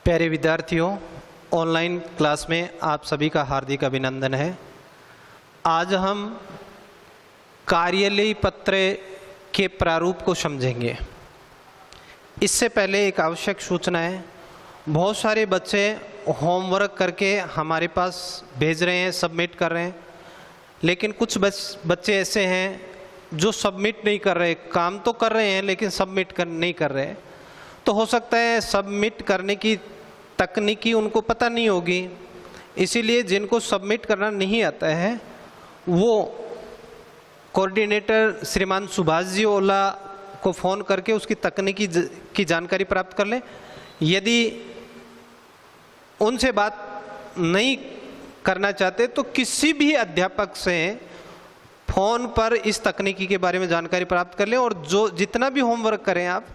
प्यारे विद्यार्थियों, online class में आप सभी का हार्दिक अभिनंदन है। आज हम कार्यालय पत्र के प्रारूप को समझेंगे। इससे पहले एक आवश्यक सूचना है। बहुत सारे बच्चे होमवर्क करके हमारे पास भेज रहे हैं, सबमिट कर रहे हैं, लेकिन कुछ बच्चे ऐसे हैं जो सबमिट नहीं कर रहे। काम तो कर रहे हैं लेकिन सबमिट नहीं कर रहे। तो हो सकता है सबमिट करने की तकनीकी उनको पता नहीं होगी। इसीलिए जिनको सबमिट करना नहीं आता है वो कोऑर्डिनेटर श्रीमान सुभाष जी ओला को फ़ोन करके उसकी तकनीकी की जानकारी प्राप्त कर लें। यदि उनसे बात नहीं करना चाहते तो किसी भी अध्यापक से फ़ोन पर इस तकनीकी के बारे में जानकारी प्राप्त कर लें। और जो जितना भी होमवर्क करें आप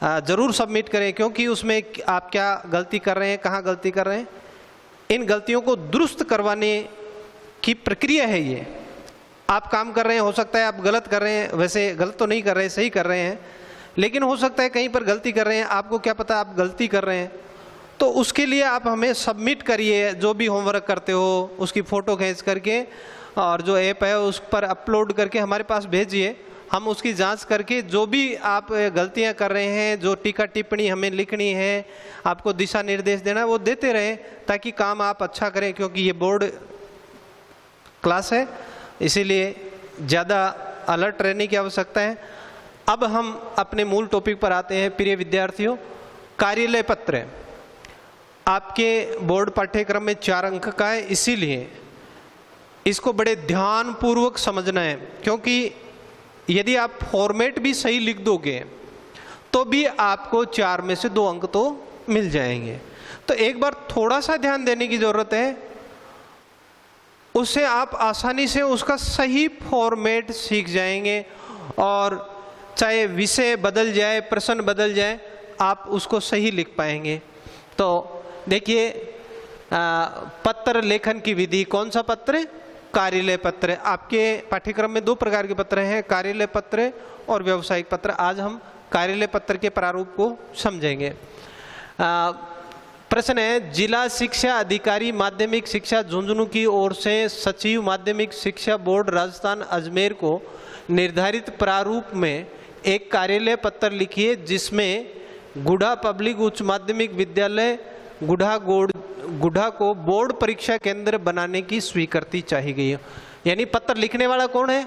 ज़रूर सबमिट करें, क्योंकि उसमें आप क्या गलती कर रहे हैं, कहाँ गलती कर रहे हैं, इन गलतियों को दुरुस्त करवाने की प्रक्रिया है ये। आप काम कर रहे हैं, हो सकता है आप गलत कर रहे हैं, वैसे गलत तो नहीं कर रहे, सही कर रहे हैं, लेकिन हो सकता है कहीं पर गलती कर रहे हैं, आपको क्या पता आप गलती कर रहे हैं। तो उसके लिए आप हमें सबमिट करिए। जो भी होमवर्क करते हो उसकी फ़ोटो खींच करके और जो ऐप है उस पर अपलोड करके हमारे पास भेजिए। हम उसकी जांच करके जो भी आप गलतियां कर रहे हैं, जो टीका टिप्पणी हमें लिखनी है, आपको दिशा निर्देश देना है, वो देते रहें ताकि काम आप अच्छा करें। क्योंकि ये बोर्ड क्लास है, इसीलिए ज़्यादा अलर्ट रहने की आवश्यकता है। अब हम अपने मूल टॉपिक पर आते हैं। प्रिय विद्यार्थियों, कार्यालय पत्र आपके बोर्ड पाठ्यक्रम में 4 अंक का है, इसीलिए इसको बड़े ध्यानपूर्वक समझना है। क्योंकि यदि आप फॉर्मेट भी सही लिख दोगे तो भी आपको 4 में से 2 अंक तो मिल जाएंगे। तो एक बार थोड़ा सा ध्यान देने की ज़रूरत है, उससे आप आसानी से उसका सही फॉर्मेट सीख जाएंगे। और चाहे विषय बदल जाए, प्रश्न बदल जाए, आप उसको सही लिख पाएंगे। तो देखिए, पत्र लेखन की विधि, कौन सा पत्र? कार्यालय पत्र। आपके पाठ्यक्रम में 2 प्रकार के पत्र हैं, कार्यालय पत्र और व्यावसायिक पत्र। आज हम कार्यालय पत्र के प्रारूप को समझेंगे। प्रश्न है, जिला शिक्षा अधिकारी माध्यमिक शिक्षा झुंझुनू की ओर से सचिव माध्यमिक शिक्षा बोर्ड राजस्थान अजमेर को निर्धारित प्रारूप में एक कार्यालय पत्र लिखिए जिसमें गुढ़ा पब्लिक उच्च माध्यमिक विद्यालय गुढ़ा को बोर्ड परीक्षा केंद्र बनाने की स्वीकृति चाहिए गई है। यानी पत्र लिखने वाला कौन है?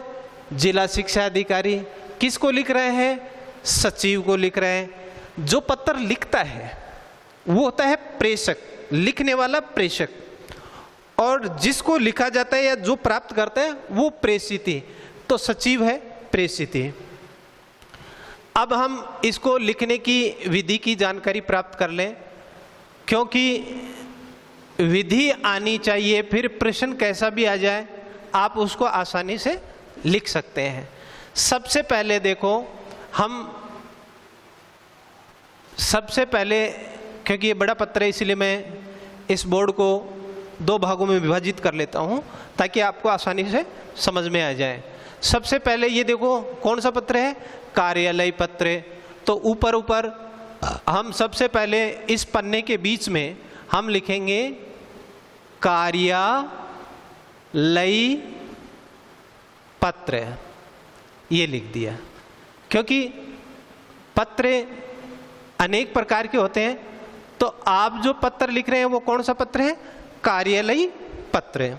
जिला शिक्षा अधिकारी। किसको लिख रहे हैं? सचिव को लिख रहे हैं। जो पत्र लिखता है वो होता है प्रेषक, लिखने वाला प्रेषक, और जिसको लिखा जाता है या जो प्राप्त करता है वो प्रेषिती। तो सचिव है, प्रेषिती। अब हम इसको लिखने की विधि की जानकारी प्राप्त कर लें, क्योंकि विधि आनी चाहिए, फिर प्रश्न कैसा भी आ जाए आप उसको आसानी से लिख सकते हैं। सबसे पहले देखो, सबसे पहले, क्योंकि ये बड़ा पत्र है इसलिए मैं इस बोर्ड को 2 भागों में विभाजित कर लेता हूँ ताकि आपको आसानी से समझ में आ जाए। सबसे पहले ये देखो, कौन सा पत्र है? कार्यालय पत्र। तो ऊपर हम सबसे पहले इस पन्ने के बीच में हम लिखेंगे कार्यालय पत्र, ये लिख दिया। क्योंकि पत्र अनेक प्रकार के होते हैं, तो आप जो पत्र लिख रहे हैं वो कौन सा पत्र है? कार्यालय पत्र।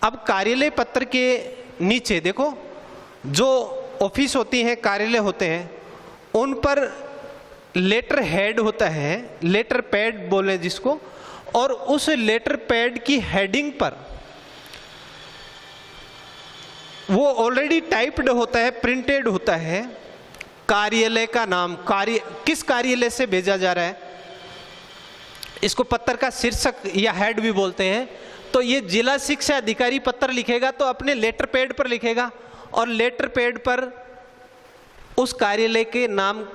अब कार्यालय पत्र के नीचे देखो, जो ऑफिस होती हैं, कार्यालय होते हैं, उन पर लेटर हेड होता है, लेटर पैड बोले जिसको, और उस लेटर पैड की हेडिंग पर वो ऑलरेडी टाइप्ड होता है, प्रिंटेड होता है कार्यालय का नाम। किस कार्यालय से भेजा जा रहा है, इसको पत्र का शीर्षक या हेड भी बोलते हैं। तो ये जिला शिक्षा अधिकारी पत्र लिखेगा तो अपने लेटर पैड पर लिखेगा, और लेटर पैड पर उस कार्यालय के नाम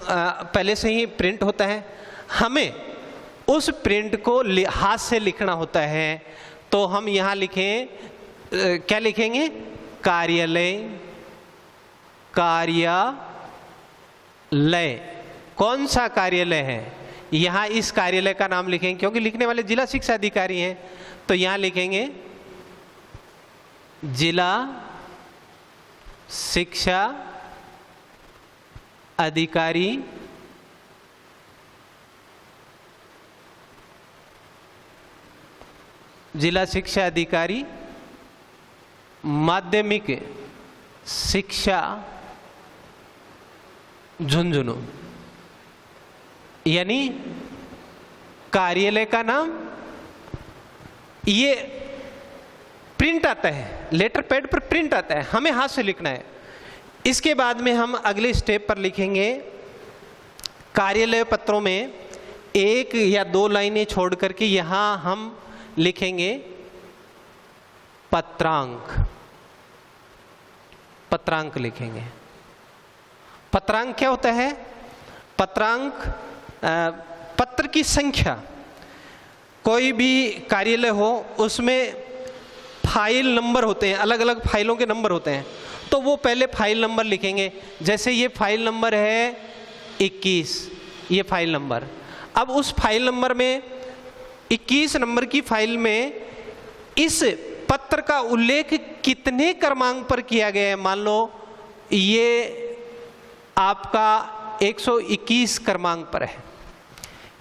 पहले से ही प्रिंट होता है। हमें उस प्रिंट को हाथ से लिखना होता है। तो हम यहाँ लिखें, क्या लिखेंगे? कार्यालय। कार्यालय कौन सा कार्यालय है? यहाँ इस कार्यालय का नाम लिखेंगे, क्योंकि लिखने वाले जिला शिक्षा अधिकारी हैं, तो यहाँ लिखेंगे जिला शिक्षा अधिकारी जिला शिक्षा अधिकारी माध्यमिक शिक्षा झुंझुनू। यानी कार्यालय का नाम ये प्रिंट आता है, लेटर पैड पर प्रिंट आता है, हमें हाथ से लिखना है। इसके बाद में हम अगले स्टेप पर लिखेंगे कार्यालय पत्रों में एक या दो लाइनें छोड़ करके यहां हम लिखेंगे पत्रांक। पत्रांक लिखेंगे। पत्रांक क्या होता है? पत्रांक पत्र की संख्या। कोई भी कार्यालय हो उसमें फाइल नंबर होते हैं, अलग अलग फाइलों के नंबर होते हैं, तो वो पहले फाइल नंबर लिखेंगे। जैसे ये फाइल नंबर है 21, ये फाइल नंबर। अब उस फाइल नंबर में 21 नंबर की फाइल में इस पत्र का उल्लेख कितने क्रमांक पर किया गया है। मान लो ये आपका 121 क्रमांक पर है,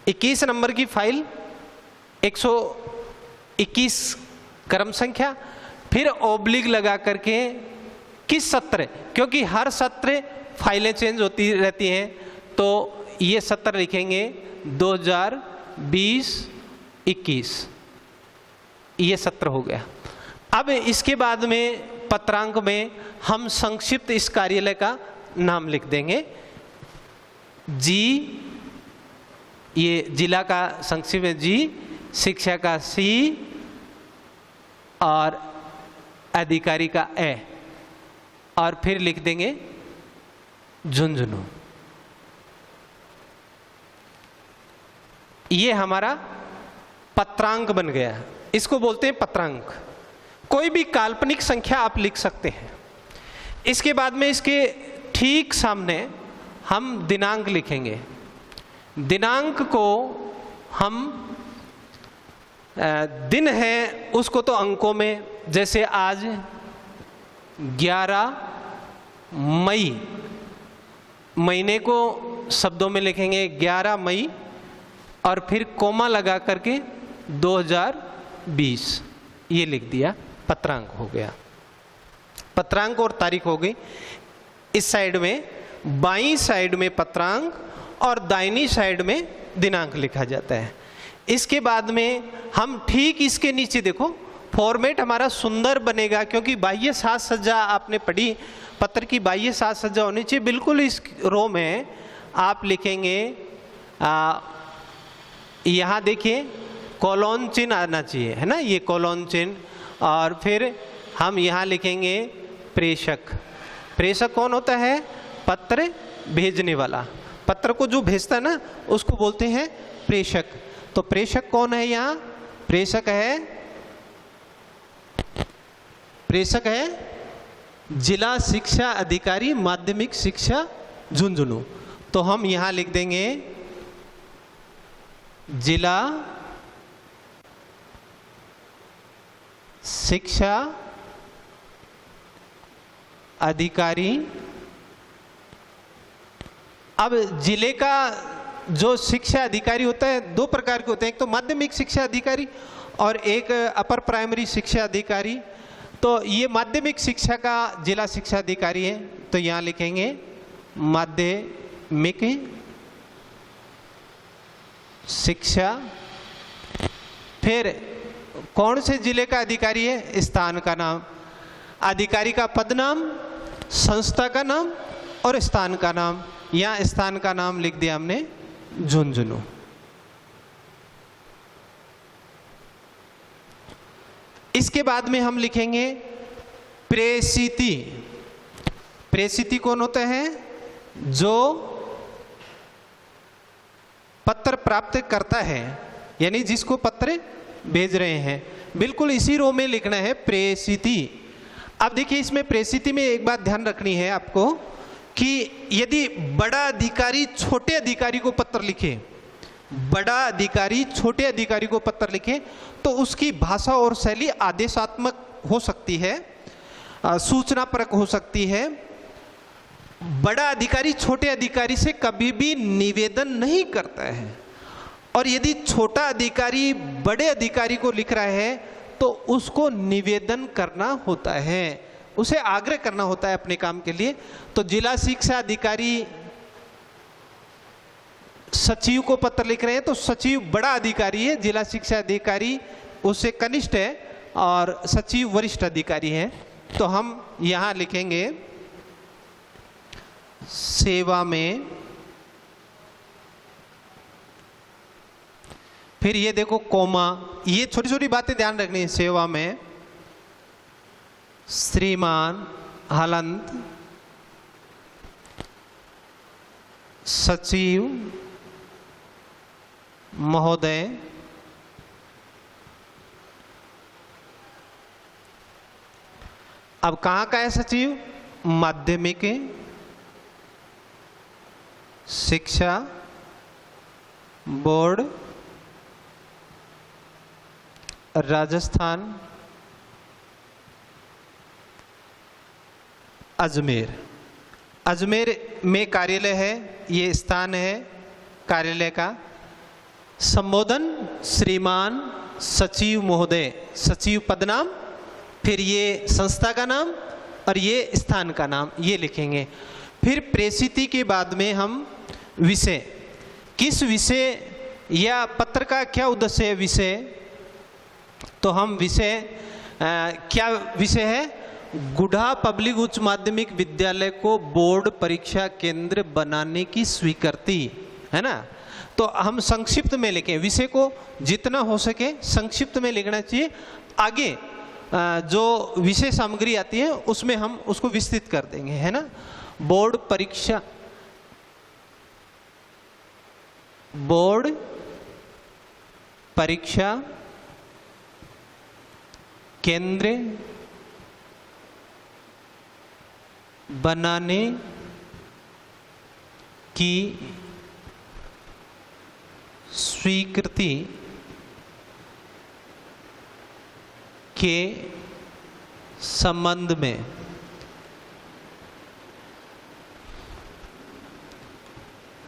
21 नंबर की फाइल 121 क्रम संख्या, फिर ओब्लिक लगा करके किस सत्र, क्योंकि हर सत्र फाइलें चेंज होती रहती हैं, तो ये सत्र लिखेंगे 2020-21, ये सत्र हो गया। अब इसके बाद में पत्रांक में हम संक्षिप्त इस कार्यालय का नाम लिख देंगे। जी, ये जिला का संक्षिप्त है जी, शिक्षा का सी और अधिकारी का ए, और फिर लिख देंगे झुंझुनू। ये हमारा पत्रांक बन गया, इसको बोलते हैं पत्रांक। कोई भी काल्पनिक संख्या आप लिख सकते हैं। इसके बाद में इसके ठीक सामने हम दिनांक लिखेंगे। दिनांक को हम दिन है उसको तो अंकों में, जैसे आज 11 मई, महीने को शब्दों में लिखेंगे 11 मई, और फिर कोमा लगा करके 2020, ये लिख दिया, पत्रांक हो गया। पत्रांक और तारीख हो गई। इस साइड में, बाईं साइड में पत्रांक और दाहिनी साइड में दिनांक लिखा जाता है। इसके बाद में हम ठीक इसके नीचे देखो, फॉर्मेट हमारा सुंदर बनेगा, क्योंकि बाह्य साज सज्जा आपने पढ़ी, पत्र की बाह्य साज सज्जा होनी चाहिए। बिल्कुल इस रो में आप लिखेंगे, यहाँ देखिए कोलोन चिन्ह आना चाहिए, है ना, ये कोलोन चिन्ह, और फिर हम यहाँ लिखेंगे प्रेषक। प्रेषक कौन होता है? पत्र भेजने वाला। पत्र को जो भेजता है ना, उसको बोलते हैं प्रेषक। तो प्रेषक कौन है यहाँ? प्रेषक है जिला शिक्षा अधिकारी माध्यमिक शिक्षा झुंझुनू। तो हम यहाँ लिख देंगे जिला शिक्षा अधिकारी। अब जिले का जो शिक्षा अधिकारी होता है, दो प्रकार के होते हैं, एक तो माध्यमिक शिक्षा अधिकारी और एक अपर प्राइमरी शिक्षा अधिकारी। तो ये माध्यमिक शिक्षा का जिला शिक्षा अधिकारी है, तो यहाँ लिखेंगे माध्यमिक शिक्षा। फिर कौन से जिले का अधिकारी है? स्थान का नाम, अधिकारी का पद नाम, संस्था का नाम और स्थान का नाम। यहाँ स्थान का नाम लिख दिया हमने झुंझुनू। इसके बाद में हम लिखेंगे प्रेषिती। प्रेषिती कौन होता है? जो पत्र प्राप्त करता है, यानी जिसको पत्र भेज रहे हैं। बिल्कुल इसी रो में लिखना है प्रेषिती। अब देखिए, इसमें प्रेषिती में एक बात ध्यान रखनी है आपको कि यदि बड़ा अधिकारी छोटे अधिकारी को पत्र लिखे, बड़ा अधिकारी छोटे अधिकारी को पत्र लिखे तो उसकी भाषा और शैली आदेशात्मक हो सकती है, सूचना परक हो सकती है। बड़ा अधिकारी छोटे अधिकारी से कभी भी निवेदन नहीं करता है, और यदि छोटा अधिकारी बड़े अधिकारी को लिख रहा है तो उसको निवेदन करना होता है, उसे आग्रह करना होता है अपने काम के लिए। तो जिला शिक्षा अधिकारी सचिव को पत्र लिख रहे हैं तो सचिव बड़ा अधिकारी है, जिला शिक्षा अधिकारी उससे कनिष्ठ है और सचिव वरिष्ठ अधिकारी है। तो हम यहां लिखेंगे सेवा में, फिर ये देखो कोमा, ये छोटी छोटी बातें ध्यान रखनी है। सेवा में श्रीमान हलंत सचिव महोदय अब कहाँ का है सचिव? माध्यमिक शिक्षा बोर्ड राजस्थान अजमेर। अजमेर में कार्यालय है, ये स्थान है कार्यालय का। संबोधन श्रीमान सचिव महोदय, सचिव पदनाम, फिर ये संस्था का नाम और ये स्थान का नाम, ये लिखेंगे। फिर प्रेषिति के बाद में हम विषय, किस विषय या पत्र का क्या उद्देश्य है विषय, तो हम विषय क्या विषय है? गुढ़ा पब्लिक उच्च माध्यमिक विद्यालय को बोर्ड परीक्षा केंद्र बनाने की स्वीकृति, है ना। तो हम संक्षिप्त में लिखें, विषय को जितना हो सके संक्षिप्त में लिखना चाहिए। आगे जो विषय सामग्री आती है उसमें हम उसको विस्तृत कर देंगे, है ना। बोर्ड परीक्षा केंद्र बनाने की स्वीकृति के संबंध में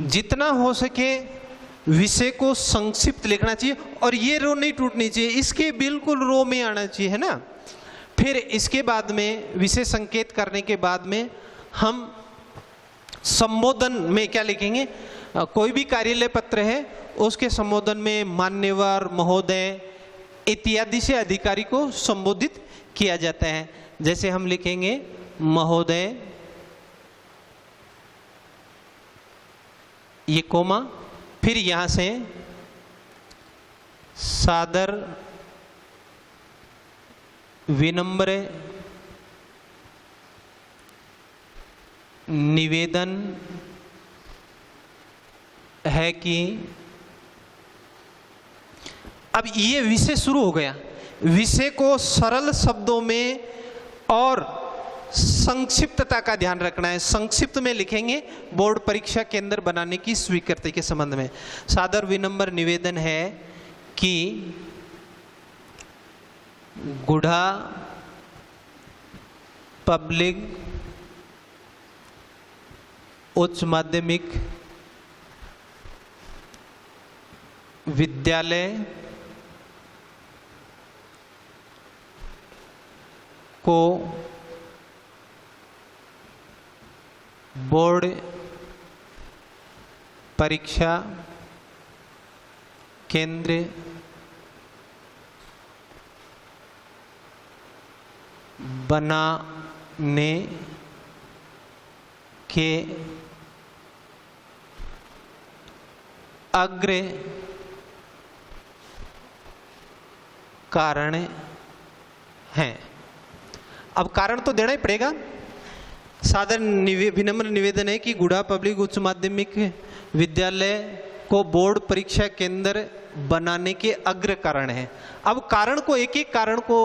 जितना हो सके विषय को संक्षिप्त लिखना चाहिए, और ये रो नहीं टूटनी चाहिए, इसके बिल्कुल रो में आना चाहिए, है ना। फिर इसके बाद में विषय संकेत करने के बाद में हम संबोधन में क्या लिखेंगे? कोई भी कार्यालय पत्र है उसके संबोधन में मान्यवर महोदय इत्यादि से अधिकारी को संबोधित किया जाता है। जैसे हम लिखेंगे महोदय, ये कोमा, फिर यहां से सादर विनम्र निवेदन है कि, अब ये विषय शुरू हो गया। विषय को सरल शब्दों में और संक्षिप्तता का ध्यान रखना है। संक्षिप्त में लिखेंगे बोर्ड परीक्षा केंद्र बनाने की स्वीकृति के संबंध में। सादर विनम्र निवेदन है कि गुढ़ा पब्लिक उच्च माध्यमिक विद्यालय को बोर्ड परीक्षा केंद्र बनाने के अग्र कारण हैं। अब कारण तो देना ही पड़ेगा। सादर विनम्र निवेदन है कि गुढ़ा पब्लिक उच्च माध्यमिक विद्यालय को बोर्ड परीक्षा केंद्र बनाने के अग्र कारण है। अब कारण को, एक एक कारण को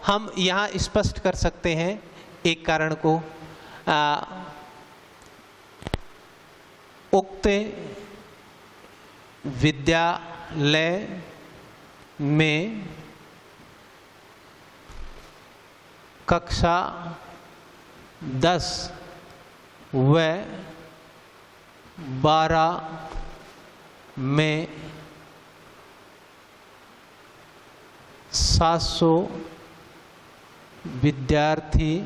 हम यहाँ स्पष्ट कर सकते हैं। एक कारण को उक्त विद्यालय में कक्षा 10 व 12 में 700 विद्यार्थी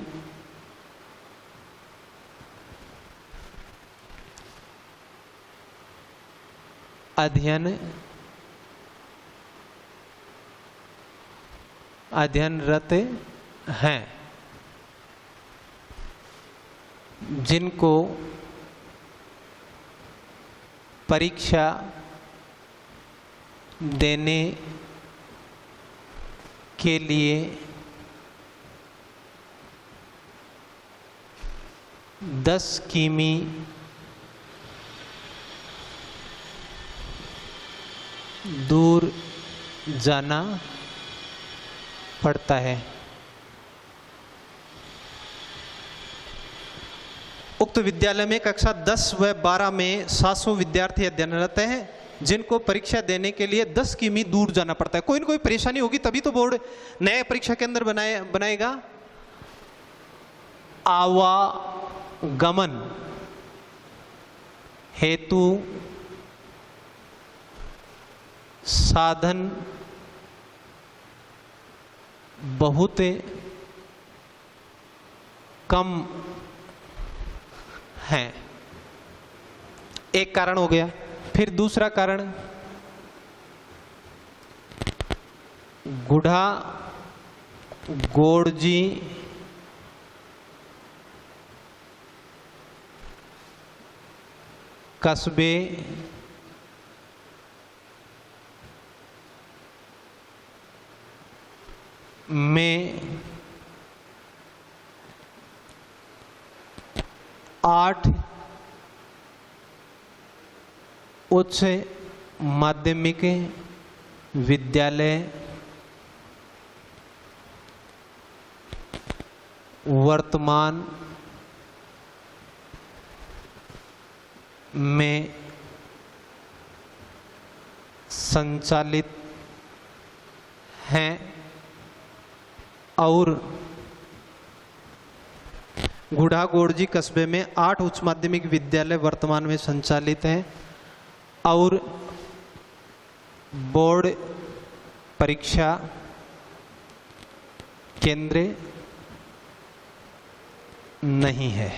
अध्ययनरत हैं, जिनको परीक्षा देने के लिए 10 किमी दूर जाना पड़ता है। उक्त विद्यालय में कक्षा 10 व 12 में 700 विद्यार्थी अध्ययनरत हैं, जिनको परीक्षा देने के लिए 10 किमी दूर जाना पड़ता है। कोई न कोई परेशानी होगी तभी तो बोर्ड नए परीक्षा केंद्र बनाएगा। आवागमन हेतु साधन बहुत कम हैं, एक कारण हो गया। फिर दूसरा कारण, गुढ़ा गोड़जी कस्बे में 8 उच्च माध्यमिक विद्यालय वर्तमान में संचालित हैं और गुढ़ा गोड़जी कस्बे में 8 उच्च माध्यमिक विद्यालय वर्तमान में संचालित हैं और बोर्ड परीक्षा केंद्र नहीं है।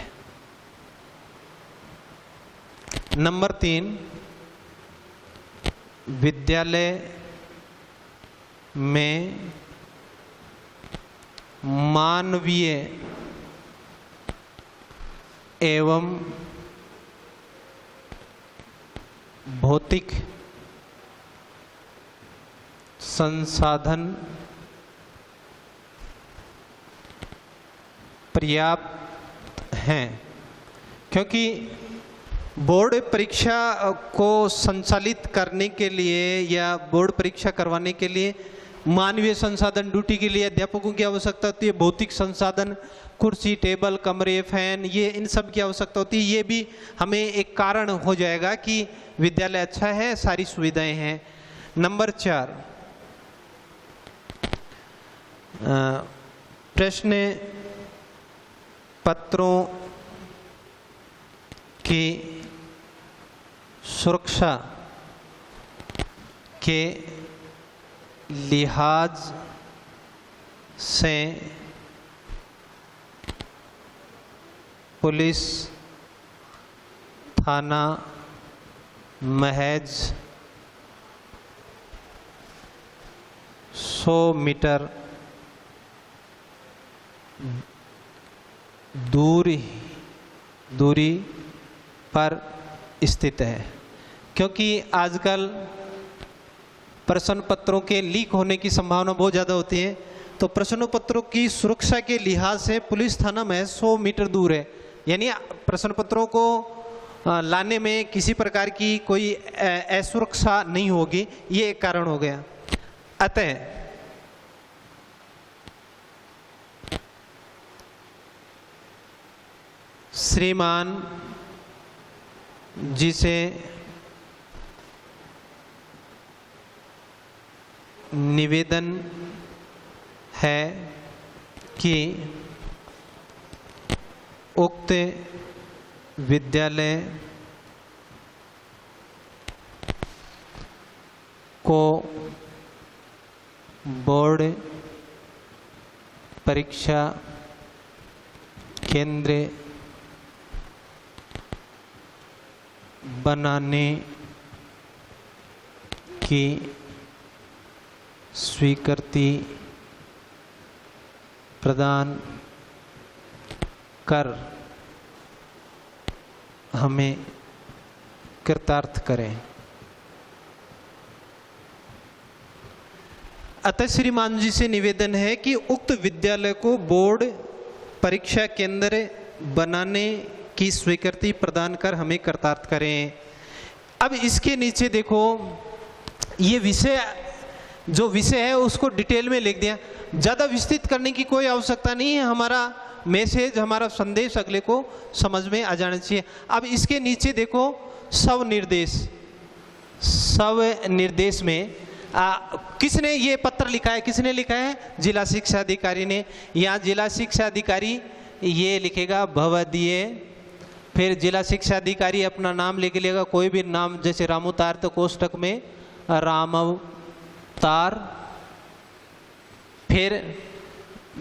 नंबर 3, विद्यालय में मानवीय एवं भौतिक संसाधन पर्याप्त हैं, क्योंकि बोर्ड परीक्षा को संचालित करने के लिए या बोर्ड परीक्षा करवाने के लिए मानवीय संसाधन, ड्यूटी के लिए अध्यापकों की आवश्यकता होती है। भौतिक संसाधन, कुर्सी, टेबल, कमरे, फैन, ये इन सब की आवश्यकता होती है। ये भी हमें एक कारण हो जाएगा कि विद्यालय अच्छा है, सारी सुविधाएं हैं। नंबर 4, प्रश्न पत्रों की सुरक्षा के लिहाज से पुलिस थाना महज 100 मीटर दूरी पर स्थित है, क्योंकि आजकल प्रश्न पत्रों के लीक होने की संभावना बहुत ज़्यादा होती है। तो प्रश्न पत्रों की सुरक्षा के लिहाज से पुलिस थाना महज 100 मीटर दूर है, यानी प्रश्न पत्रों को लाने में किसी प्रकार की कोई असुरक्षा नहीं होगी, ये एक कारण हो गया। अतः श्रीमान जी से निवेदन है कि उक्त विद्यालय को बोर्ड परीक्षा केंद्र बनाने की स्वीकृति प्रदान कर हमें कृतार्थ करें। अतः श्रीमान जी से निवेदन है कि उक्त विद्यालय को बोर्ड परीक्षा केंद्र बनाने की स्वीकृति प्रदान कर हमें कृतार्थ करें। अब इसके नीचे देखो, ये विषय जो विषय है उसको डिटेल में लिख दिया, ज़्यादा विस्तृत करने की कोई आवश्यकता नहीं है। हमारा मैसेज, हमारा संदेश अगले को समझ में आ जाना चाहिए। अब इसके नीचे देखो, सब निर्देश में किसने ये पत्र लिखा है, किसने लिखा है? जिला शिक्षा अधिकारी ने। यहाँ जिला शिक्षा अधिकारी ये लिखेगा भवदीय, फिर जिला शिक्षा अधिकारी अपना नाम लिख लेगा, कोई भी नाम, जैसे रामोतार तो कोष्टक में रामवतार, फिर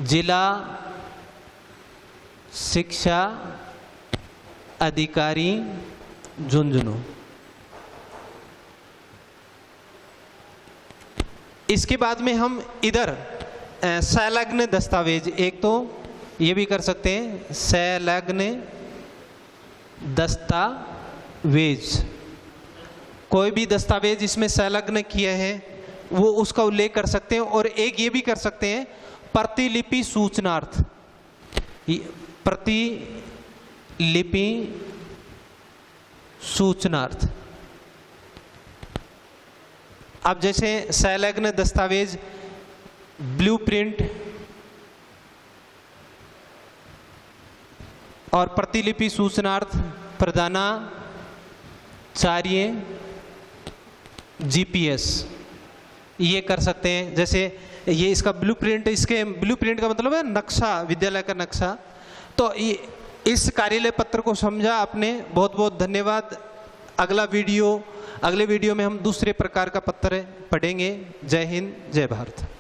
जिला शिक्षा अधिकारी झुंझुनू। इसके बाद में हम इधर संलग्न दस्तावेज, एक तो ये भी कर सकते हैं संलग्न दस्तावेज, कोई भी दस्तावेज इसमें संलग्न किए हैं वो उसका उल्लेख कर सकते हैं। और एक ये भी कर सकते हैं प्रतिलिपि सूचनार्थ, प्रतिलिपि सूचनार्थ। अब जैसे संलग्न दस्तावेज, ब्लूप्रिंट और प्रतिलिपि सूचनार्थ प्रदानाचार्य जीपीएस, ये कर सकते हैं। जैसे ये इसका ब्लूप्रिंट, इसके ब्लूप्रिंट का मतलब है नक्शा, विद्यालय का नक्शा। तो इस कार्यालय पत्र को समझा आपने, बहुत बहुत धन्यवाद। अगले वीडियो में हम दूसरे प्रकार का पत्र पढ़ेंगे। जय हिंद, जय भारत।